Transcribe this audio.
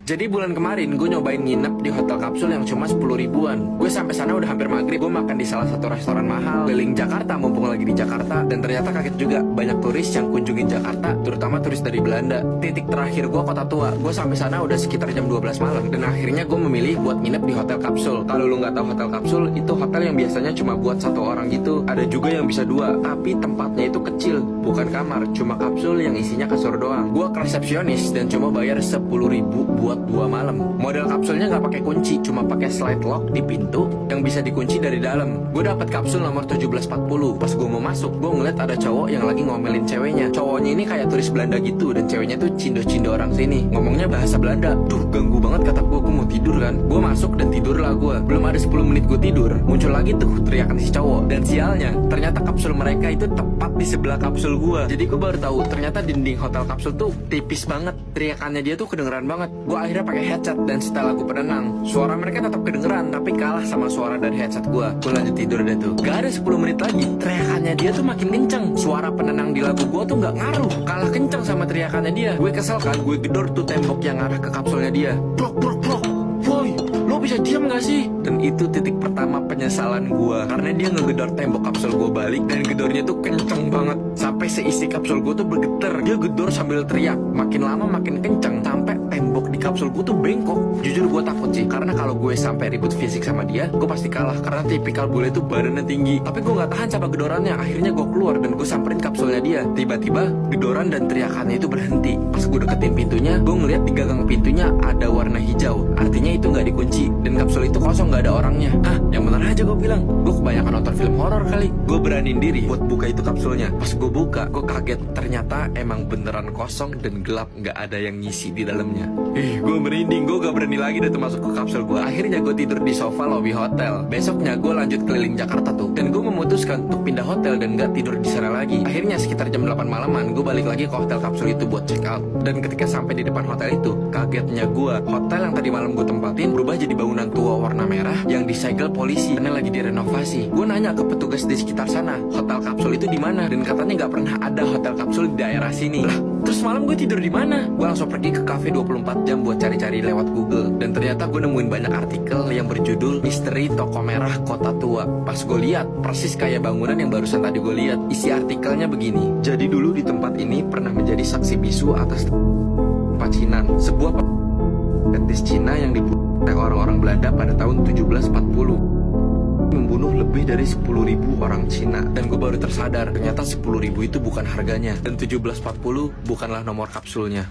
Jadi bulan kemarin gue nyobain nginep di hotel kapsul yang cuma 10 ribuan. Gue sampai sana udah hampir maghrib. Gue makan di salah satu restoran mahal keliling Jakarta mumpung lagi di Jakarta. Dan ternyata kaget juga, banyak turis yang kunjungin Jakarta, terutama turis dari Belanda. Titik terakhir gue Kota Tua. Gue sampai sana udah sekitar jam 12 malam. Dan akhirnya gue memilih buat nginep di hotel kapsul. Kalau lu nggak tahu hotel kapsul, itu hotel yang biasanya cuma buat satu orang gitu. Ada juga yang bisa dua, tapi tempatnya itu kecil, bukan kamar, cuma kapsul yang isinya kasur doang. Gue ke resepsionis dan cuma bayar 10 ribu buat 2 malam. Model kapsulnya nggak pakai kunci, cuma pakai slide lock di pintu yang bisa dikunci dari dalam. Gue dapet kapsul nomor 1740. Pas gue mau masuk, gue ngeliat ada cowok yang lagi ngomelin ceweknya. Cowoknya ini kayak turis Belanda gitu, dan ceweknya tuh cindo-cindo orang sini, ngomongnya bahasa Belanda. Duh, ganggu banget, kata gue mau tidur kan. Gue masuk dan tidurlah gue. Belum ada 10 menit gue tidur, muncul lagi tuh teriakan si cowok. Dan sialnya, ternyata kapsul mereka itu tepat di sebelah kapsul gue. Jadi gue baru tahu ternyata dinding hotel kapsul tuh tipis banget. Teriakannya dia tuh kedengeran banget. Gue akhirnya pakai headset dan setelah lagu penenang, suara mereka tetap kedengeran tapi kalah sama suara dari headset gue. Gue lanjut tidur deh tuh. Gak ada 10 menit lagi, teriakannya dia tuh makin kenceng. Suara penenang di lagu gue tuh gak ngaruh, kalah kenceng sama teriakannya dia. Gue kesel kan, gue gedor tuh tembok yang arah ke kapsulnya dia. Plok plok plok. Woi, lo bisa diam gak sih? Dan itu titik pertama penyesalan gue, karena dia ngegedor tembok kapsul gue balik, dan gedornya tuh kenceng banget sampai seisi kapsul gue tuh bergetar. Dia gedor sambil teriak, makin lama makin kenceng sampai tembok di kapsul gue tuh bengkok. Jujur gue takut sih, karena kalau gue sampai ribut fisik sama dia, gue pasti kalah karena tipikal bule tuh badannya tinggi. Tapi gue nggak tahan sama gedorannya, akhirnya gue keluar dan gue samperin kapsulnya dia. Tiba-tiba gedoran dan teriakannya itu berhenti. Pas gue deketin pintunya, gue ngeliat di gagang pintunya ada warna hijau, artinya itu nggak dikunci dan kapsul itu kosong, nggak ada orangnya. Hah, yang bener aja gue bilang. Gue kebanyakan nonton film horor kali. Gue beraniin diri buat buka itu kapsulnya. Pas gue buka, gue kaget, ternyata emang beneran kosong dan gelap, nggak ada yang ngisi di dalamnya. Gue merinding, gue gak berani lagi deh tuh masuk ke kapsul gue. Akhirnya gue tidur di sofa lobby hotel. Besoknya gue lanjut keliling Jakarta tuh, dan gue memutuskan untuk pindah hotel dan gak tidur di sana lagi. Akhirnya sekitar jam 8 malaman, gue balik lagi ke hotel kapsul itu buat check out. Dan ketika sampai di depan hotel itu, kagetnya gue, hotel yang tadi malam gue tempatin berubah jadi bangunan tua warna merah yang disegel polisi karena lagi direnovasi. Gue nanya ke petugas di sekitar sana, hotel kapsul itu di mana? Dan katanya gak pernah ada hotel kapsul di daerah sini. Lah, terus malam gue tidur di mana? Gue langsung pergi ke cafe 24 jam buat cari-cari lewat Google. Dan ternyata gue nemuin banyak artikel yang berjudul Misteri Toko Merah Kota Tua. Pas gue lihat, persis kayak bangunan yang barusan tadi gue lihat. Isi artikelnya begini. Jadi dulu di tempat ini pernah menjadi saksi bisu atas Pacinan, sebuah etnis Cina yang dibunuh oleh orang-orang Belanda pada tahun 1740, membunuh lebih dari 10.000 orang Cina. Dan gue baru tersadar, ternyata 10.000 itu bukan harganya, dan 1740 bukanlah nomor kapsulnya.